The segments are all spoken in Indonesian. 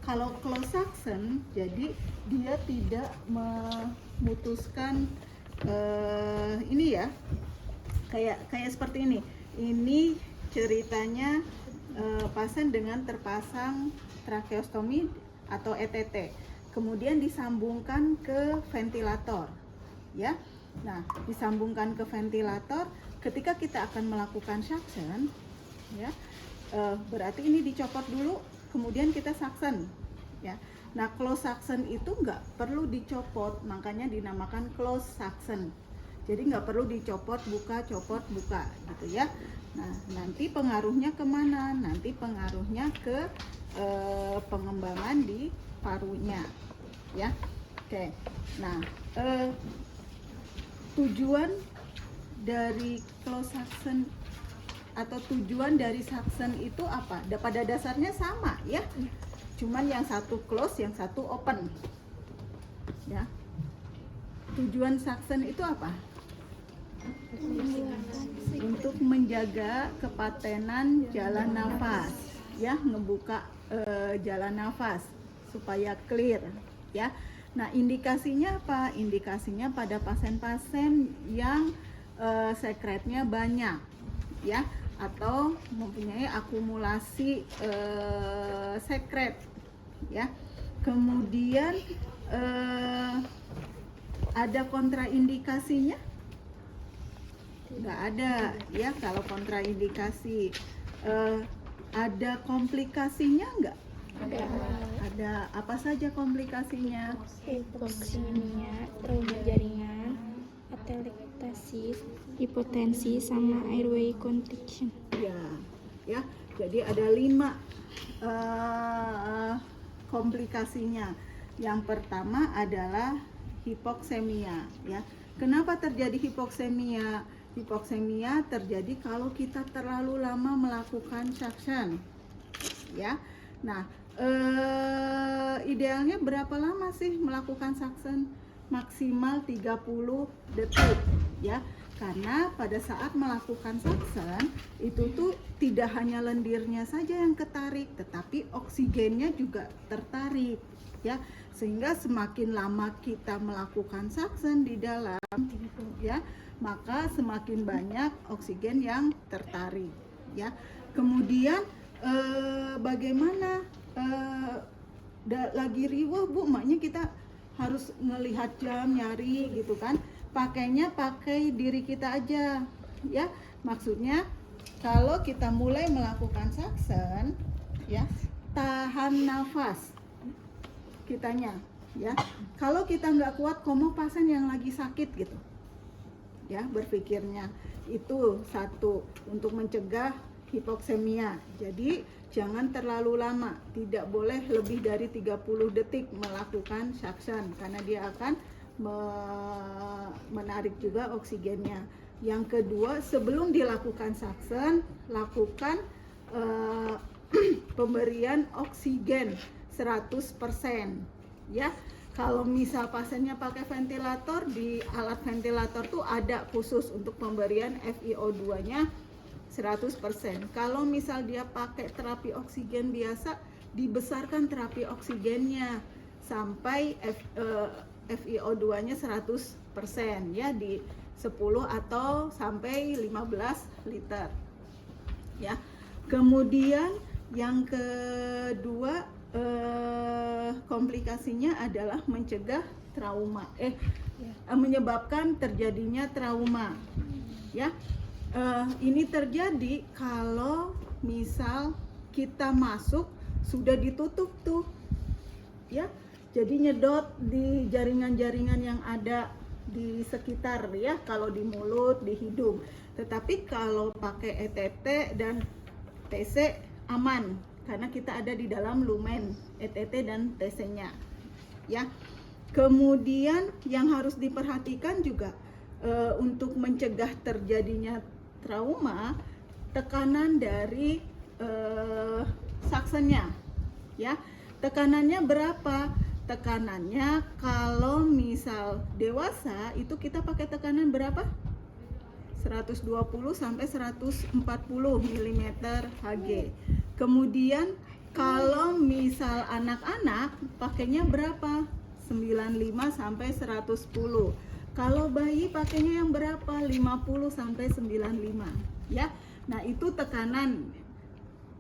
Kalau close suction, jadi dia tidak memutuskan ini ya, kayak seperti ini. Ini ceritanya pasien dengan terpasang tracheostomi atau ETT, kemudian disambungkan ke ventilator, ya. Nah, disambungkan ke ventilator, ketika kita akan melakukan suction, ya, berarti ini dicopot dulu, kemudian kita suction, ya. Nah, close suction itu nggak perlu dicopot, makanya dinamakan close suction. Jadi nggak perlu dicopot, buka, copot, buka, gitu ya. Nah, nanti pengaruhnya kemana? Nanti pengaruhnya ke pengembangan di parunya, ya. Oke. Nah, tujuan dari close suction atau tujuan dari suction itu apa? Pada dasarnya sama, ya. Cuman yang satu close, yang satu open, ya. Tujuan suction itu apa? Untuk menjaga kepatenan jalan nafas, ya, ngebuka jalan nafas supaya clear, ya. Nah, indikasinya apa? Indikasinya pada pasien-pasien yang sekretnya banyak, ya, atau mempunyai akumulasi sekret, ya. Kemudian ada kontraindikasinya? Nggak ada, ya. Kalau kontraindikasi, ada komplikasinya nggak? Ada. Apa saja komplikasinya? Hipoksemia, trauma jaringan, atelektasis, hipotensi, sama airway constriction. Ya. Jadi ada 5 komplikasinya. Yang pertama adalah hipoksemia, ya. Kenapa terjadi hipoksemia? Hipoksemia terjadi kalau kita terlalu lama melakukan suction, ya. Nah, idealnya berapa lama sih melakukan suction? Maksimal 30 detik, ya. Karena pada saat melakukan suction itu tuh tidak hanya lendirnya saja yang ketarik, tetapi oksigennya juga tertarik, ya. Sehingga semakin lama kita melakukan suction di dalam, ya, maka semakin banyak oksigen yang tertarik, ya. Kemudian bagaimana lagi riwah, Bu, makanya kita harus ngelihat jam, nyari gitu kan. Pakainya pakai diri kita aja, ya. Maksudnya kalau kita mulai melakukan suction, ya, tahan nafas kitanya, ya. Kalau kita nggak kuat, komo pasien yang lagi sakit gitu, ya, berpikirnya. Itu satu, untuk mencegah hipoksemia. Jadi jangan terlalu lama, tidak boleh lebih dari 30 detik melakukan suction, karena dia akan menarik juga oksigennya. Yang kedua, sebelum dilakukan suction, lakukan pemberian oksigen 100%, ya. Kalau misal pasiennya pakai ventilator, di alat ventilator tuh ada khusus untuk pemberian FiO2-nya 100%. Kalau misal dia pakai terapi oksigen biasa, dibesarkan terapi oksigennya sampai FiO2-nya 100%, ya, di 10 atau sampai 15 liter, ya. Kemudian yang kedua, komplikasinya adalah mencegah trauma, menyebabkan terjadinya trauma, ya. Ini terjadi kalau misal kita masuk sudah ditutup tuh, ya, jadi nyedot di jaringan-jaringan yang ada di sekitar, ya, kalau di mulut, di hidung. Tetapi kalau pakai ETT dan TC aman, karena kita ada di dalam lumen ETT dan TC-nya, ya. Kemudian yang harus diperhatikan juga untuk mencegah terjadinya trauma, tekanan dari suction-nya, ya. Tekanannya berapa? Tekanannya kalau misal dewasa itu kita pakai tekanan berapa? 120 sampai 140 mm Hg. Kemudian Kalau misal anak-anak pakainya berapa? 95 sampai 110. Kalau bayi pakainya yang berapa? 50 sampai 95, ya. Nah, itu tekanan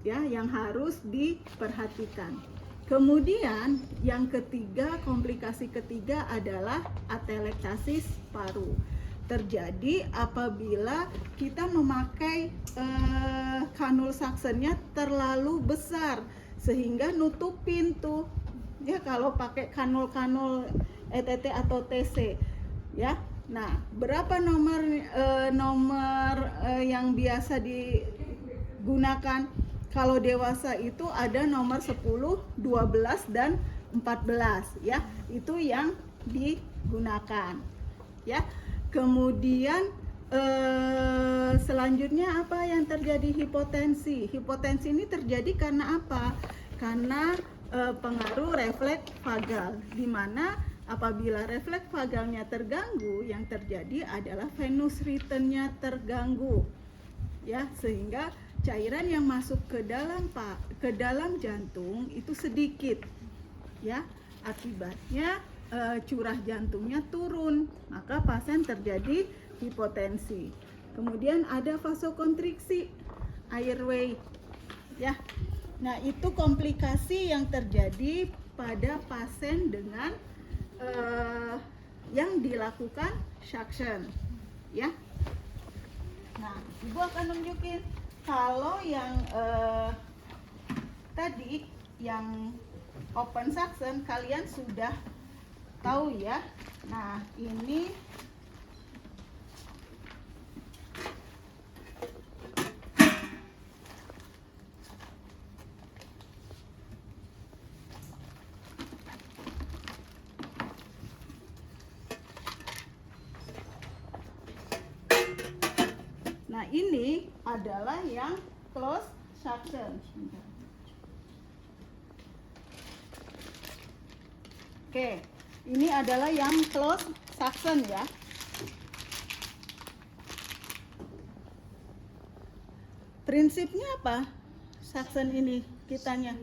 ya yang harus diperhatikan. Kemudian yang ketiga, komplikasi ketiga adalah atelektasis paru. Terjadi apabila kita memakai kanul saksennya terlalu besar sehingga nutup pintu. Ya, kalau pakai kanul-kanul ETT atau TC, ya. Nah, berapa nomor yang biasa digunakan? Kalau dewasa itu ada nomor 10, 12 dan 14, ya. Itu yang digunakan, ya. Kemudian selanjutnya apa yang terjadi? Hipotensi. Hipotensi ini terjadi karena apa? Karena pengaruh refleks vagal, di mana apabila refleks vagalnya terganggu, yang terjadi adalah venous return-nya terganggu, ya, sehingga cairan yang masuk ke dalam jantung itu sedikit, ya. Akibatnya curah jantungnya turun, maka pasien terjadi hipotensi. Kemudian ada vasokonstriksi airway, ya. Nah, itu komplikasi yang terjadi pada pasien dengan yang dilakukan suction, ya. Nah, Ibu akan nunjukin kalau yang tadi yang open suction kalian sudah tahu, ya. Nah, ini ini adalah yang closed suction. Oke, ini adalah yang closed suction, ya. Prinsipnya apa? Suction ini kitanya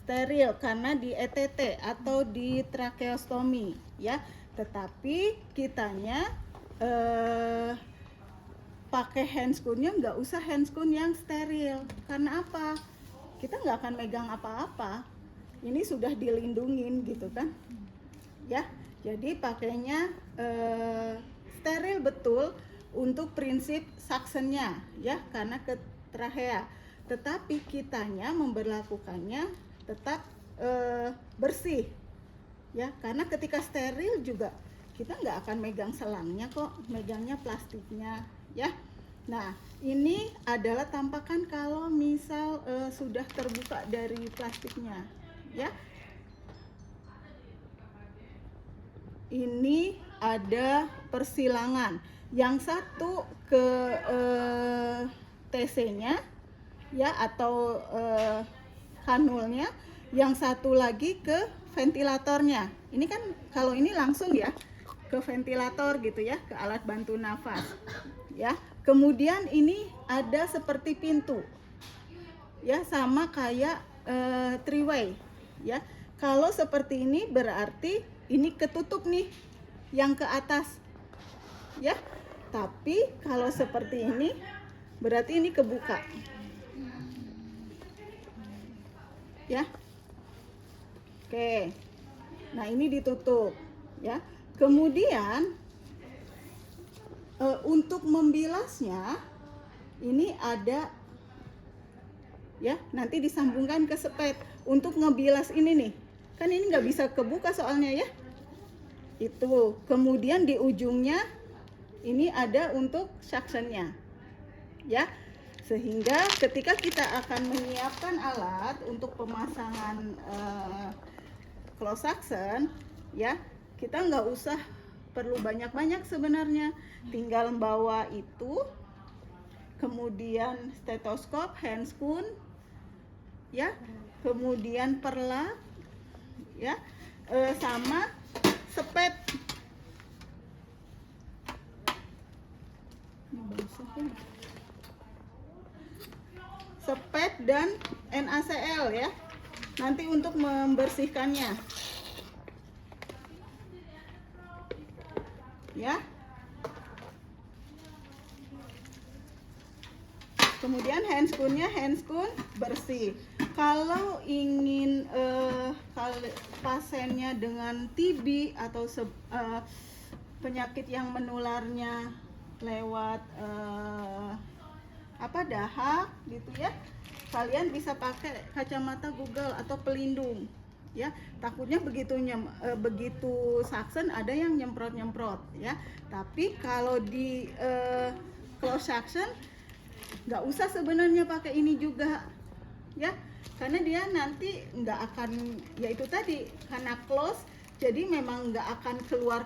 steril karena di ETT atau di tracheostomy, ya. Tetapi kitanya pakai handscoon-nya nggak usah handscoon yang steril. Karena apa? Kita nggak akan megang apa-apa. Ini sudah dilindungin gitu kan, ya. Jadi pakainya steril betul untuk prinsip suction-nya, ya, karena ke trachea. Tetapi kitanya memberlakukannya tetap bersih, ya, karena ketika steril juga kita nggak akan megang selangnya kok, megangnya plastiknya, ya. Nah, ini adalah tampakan kalau misal sudah terbuka dari plastiknya, ya. Ini ada persilangan, yang satu ke TC-nya, ya, atau kanulnya, yang satu lagi ke ventilatornya. Ini kan kalau ini langsung, ya, ke ventilator gitu, ya, ke alat bantu nafas, ya. Kemudian ini ada seperti pintu, ya, sama kayak three-way, ya. Kalau seperti ini berarti ini ketutup nih yang ke atas, ya. Tapi kalau seperti ini berarti ini kebuka, ya. Oke, nah ini ditutup, ya. Kemudian untuk membilasnya ini ada, ya, nanti disambungkan ke sepet untuk ngebilas ini nih, kan ini nggak bisa kebuka soalnya, ya. Itu kemudian di ujungnya ini ada untuk suction-nya, ya, sehingga ketika kita akan menyiapkan alat untuk pemasangan closed suction, ya, kita nggak usah perlu banyak-banyak sebenarnya, tinggal bawa itu, kemudian stetoskop, handscoon, ya, kemudian perlat, ya, sama sepet. spet dan NaCl ya. Nanti untuk membersihkannya. Ya. Kemudian handscoon-nya handscoon bersih. Kalau ingin pasiennya dengan TB atau penyakit yang menularnya lewat dahak gitu ya, kalian bisa pakai kacamata Google atau pelindung ya. Takutnya begitu suction ada yang nyemprot ya. Tapi kalau di close suction nggak usah sebenarnya pakai ini juga ya, karena dia nanti nggak akan, yaitu tadi karena close jadi memang nggak akan keluar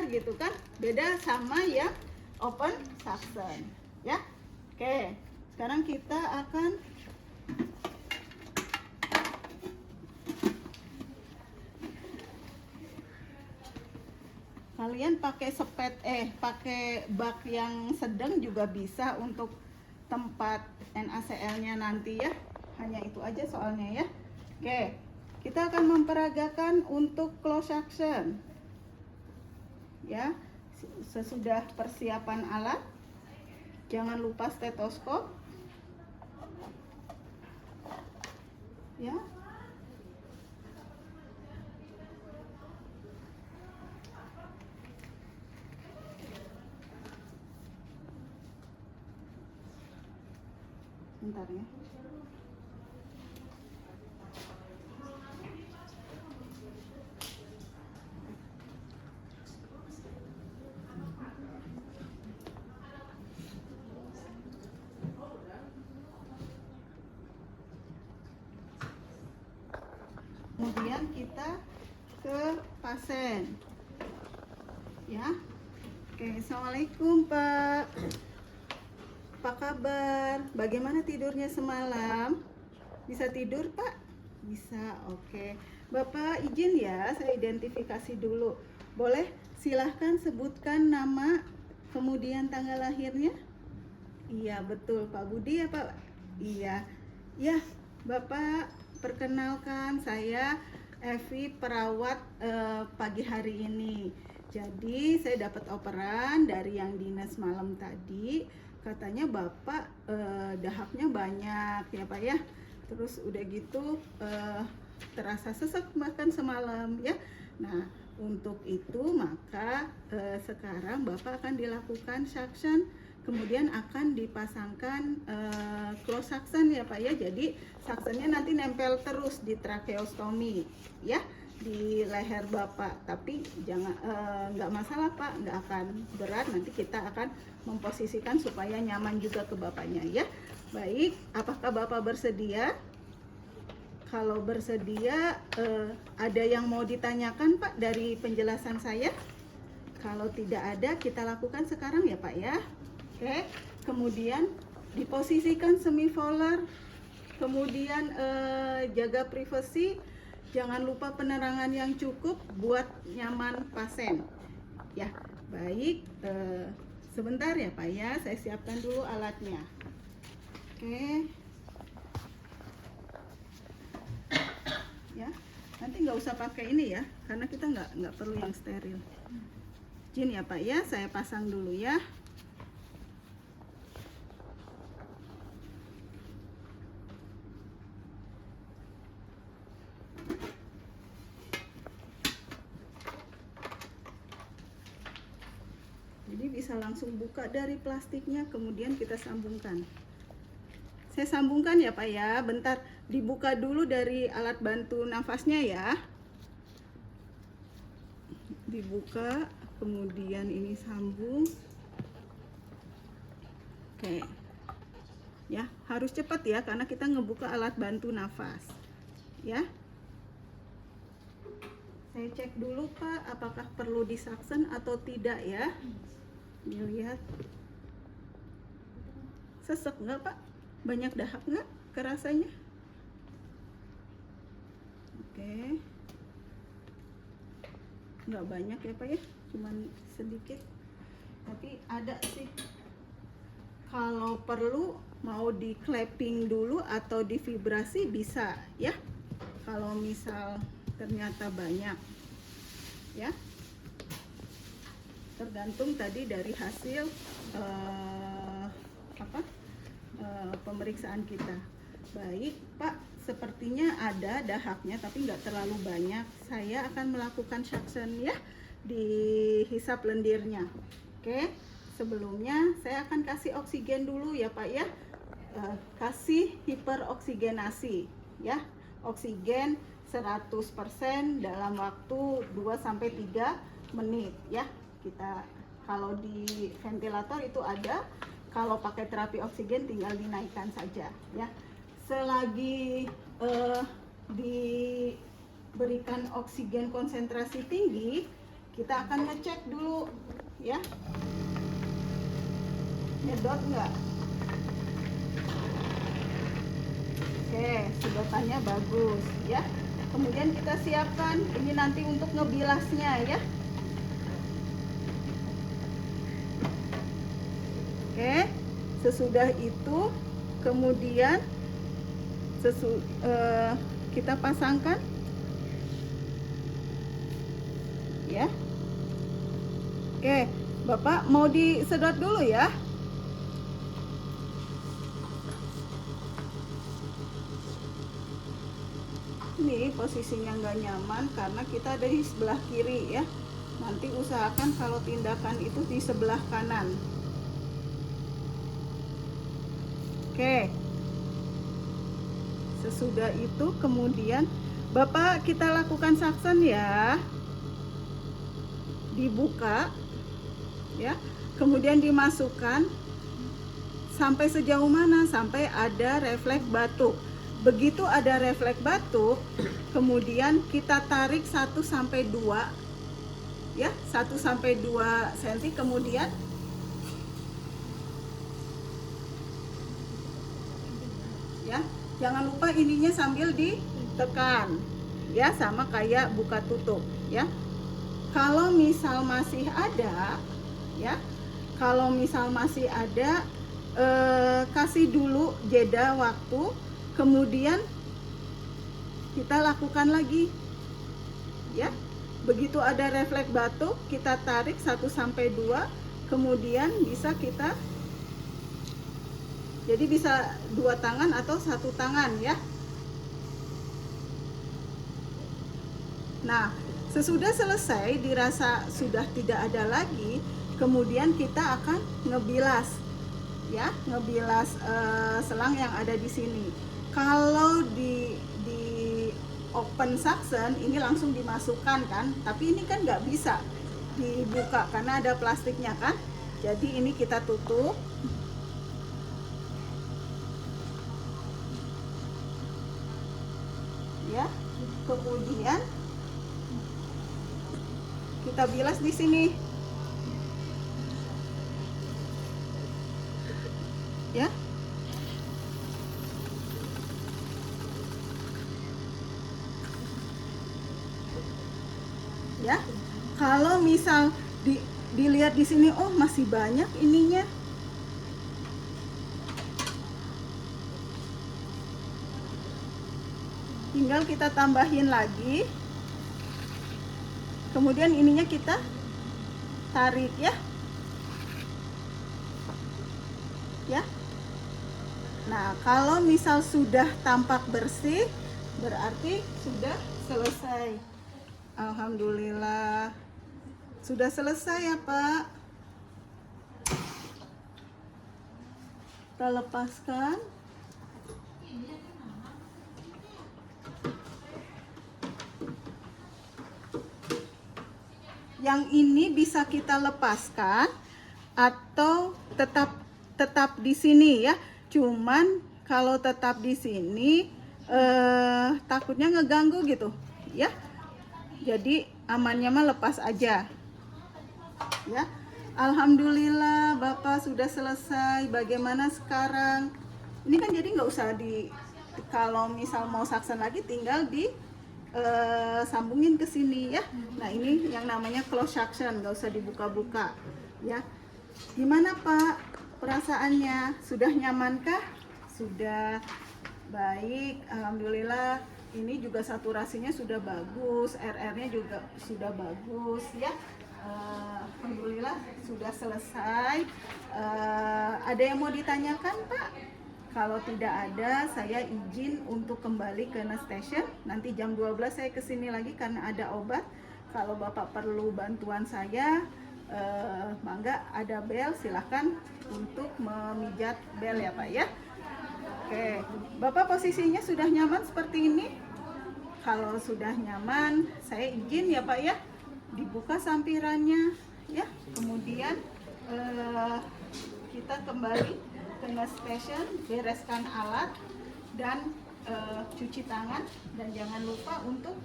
gitu kan, beda sama yang open suction ya. Oke, sekarang kita akan kalian pakai pakai bak yang sedang juga bisa untuk tempat NaCl-nya nanti ya. Hanya itu aja soalnya ya. Oke, kita akan memperagakan untuk close suction ya. Sesudah persiapan alat, jangan lupa stetoskop ya. Bentar ya. Kemudian kita ke pasien ya. Oke, assalamualaikum Pak. Apa kabar? Bagaimana tidurnya semalam? Bisa tidur Pak? Bisa, oke. Bapak izin ya, saya identifikasi dulu. Boleh silahkan sebutkan nama, kemudian tanggal lahirnya? Iya betul, Pak Budi ya Pak? Iya. Ya, Bapak perkenalkan, saya Evi, perawat pagi hari ini. Jadi saya dapat operan dari yang dinas malam tadi. Katanya Bapak dahaknya banyak ya Pak ya. Terus udah gitu terasa sesak bahkan semalam ya. Nah untuk itu maka sekarang Bapak akan dilakukan suction, kemudian akan dipasangkan close suction ya Pak ya. Jadi suctionnya nanti nempel terus di tracheostomy ya, di leher Bapak. Tapi jangan nggak masalah Pak, nggak akan berat. Nanti kita akan memposisikan supaya nyaman juga ke Bapaknya ya. Baik, apakah Bapak bersedia? Kalau bersedia, ada yang mau ditanyakan Pak dari penjelasan saya? Kalau tidak ada, kita lakukan sekarang ya Pak ya. Oke, kemudian diposisikan semivolar, kemudian jaga privasi, jangan lupa penerangan yang cukup buat nyaman pasien. Ya, baik, sebentar ya Pak ya, saya siapkan dulu alatnya. Oke. Ya, nanti nggak usah pakai ini ya, karena kita nggak perlu yang steril. Izin ya Pak ya, saya pasang dulu ya. Jadi bisa langsung buka dari plastiknya, kemudian kita sambungkan. Saya sambungkan ya Pak ya, bentar dibuka dulu dari alat bantu nafasnya ya. Dibuka, kemudian ini sambung. Oke. Ya, harus cepat ya karena kita ngebuka alat bantu nafas. Ya. Saya cek dulu Pak, apakah perlu disaksen atau tidak ya. Dilihat. Sesek nggak Pak? Banyak dahak nggak kerasanya? Oke. Nggak banyak ya Pak ya, cuman sedikit. Tapi ada sih. Kalau perlu mau di clapping dulu atau di vibrasi bisa ya, kalau misal ternyata banyak ya, tergantung tadi dari hasil pemeriksaan kita. Baik Pak, sepertinya ada dahaknya tapi nggak terlalu banyak. Saya akan melakukan suction ya di hisap lendirnya. Oke, sebelumnya saya akan kasih oksigen dulu ya Pak ya. Kasih hiperoksigenasi ya, oksigen 100% dalam waktu 2-3 menit ya. Kita kalau di ventilator itu ada, kalau pakai terapi oksigen tinggal dinaikkan saja ya. Selagi diberikan oksigen konsentrasi tinggi, kita akan ngecek dulu ya, nyedot enggak. Oke, sedotannya bagus ya. Kemudian kita siapkan ini nanti untuk ngebilasnya ya. Oke, sesudah itu kemudian kita pasangkan ya. Oke, Bapak mau disedot dulu ya. Ini posisinya nggak nyaman karena kita ada di sebelah kiri ya. Nanti usahakan kalau tindakan itu di sebelah kanan. Oke, sesudah itu kemudian Bapak kita lakukan suction ya, dibuka ya, kemudian dimasukkan sampai sejauh mana, sampai ada refleks batuk. Begitu ada refleks batuk, kemudian kita tarik 1-2 ya, 1-2 cm, kemudian ya, jangan lupa ininya sambil ditekan ya, sama kayak buka tutup ya. Kalau misal masih ada ya, kalau misal masih ada, kasih dulu jeda waktu, kemudian kita lakukan lagi ya. Begitu ada refleks batuk, kita tarik 1-2, kemudian bisa kita, jadi bisa 2 tangan atau 1 tangan ya. Nah, sesudah selesai dirasa sudah tidak ada lagi, kemudian kita akan ngebilas ya, ngebilas selang yang ada di sini. Kalau di open suction ini langsung dimasukkan kan, tapi ini kan nggak bisa dibuka karena ada plastiknya kan. Jadi ini kita tutup ya, kemudian kita bilas di sini ya. Ya, kalau misal dilihat di sini, oh masih banyak ininya, tinggal kita tambahin lagi, kemudian ininya kita tarik ya. Ya. Nah, kalau misal sudah tampak bersih, berarti sudah selesai. Alhamdulillah. Sudah selesai ya, Pak. Kita lepaskan. Yang ini bisa kita lepaskan atau tetap di sini ya. Cuman kalau tetap di sini takutnya ngeganggu gitu ya. Jadi amannya mah lepas aja ya. Alhamdulillah Bapak sudah selesai. Bagaimana sekarang? Ini kan jadi nggak usah kalau misal mau suction lagi tinggal sambungin ke sini ya. Nah, ini yang namanya close suction, nggak usah dibuka-buka ya. Gimana Pak perasaannya? Sudah nyamankah? sudah baik, alhamdulillah. Ini juga saturasinya sudah bagus, RR-nya juga sudah bagus ya. Alhamdulillah sudah selesai. Ada yang mau ditanyakan, Pak? Kalau tidak ada, saya izin untuk kembali ke nurse station. Nanti jam 12 saya kesini lagi karena ada obat. Kalau Bapak perlu bantuan saya, mangga ada bel, silahkan untuk memijat bel ya Pak ya. Oke, Bapak posisinya sudah nyaman seperti ini? Kalau sudah nyaman, saya izin ya Pak ya, dibuka sampirannya ya. Kemudian kita kembali ke nurse station, bereskan alat dan cuci tangan, dan jangan lupa untuk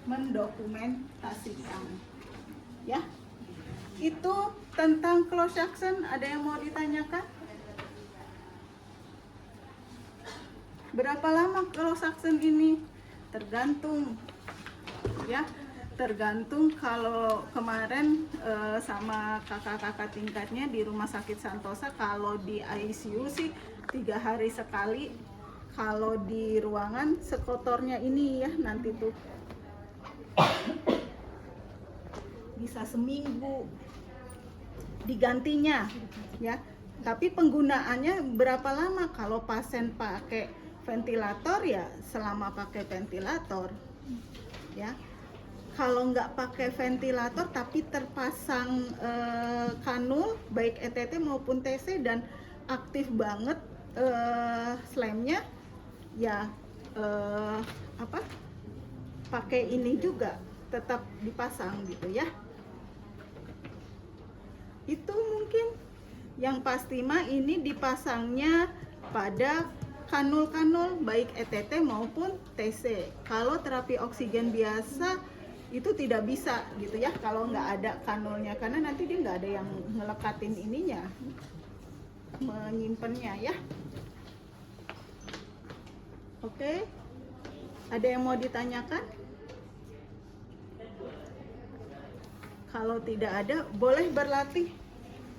mendokumentasikan ya. Itu tentang closed action. Ada yang mau ditanyakan? Berapa lama closed action ini? Tergantung ya, tergantung. Kalau kemarin sama kakak-kakak tingkatnya di Rumah Sakit Santosa, kalau di ICU sih 3 hari sekali. Kalau di ruangan sekotornya ini ya, nanti tuh bisa seminggu digantinya ya. Tapi penggunaannya berapa lama? Kalau pasien pakai ventilator ya selama pakai ventilator ya. Kalau nggak pakai ventilator tapi terpasang kanul baik ETT maupun TC dan aktif banget slamnya ya, pakai ini juga tetap dipasang gitu ya. Itu mungkin yang pasti mah ini dipasangnya pada kanul-kanul baik ETT maupun TC. Kalau terapi oksigen biasa itu tidak bisa gitu ya kalau nggak ada kanulnya, karena nanti dia nggak ada yang ngelekatin ininya, menyimpannya ya. Oke, ada yang mau ditanyakan? Kalau tidak ada, boleh berlatih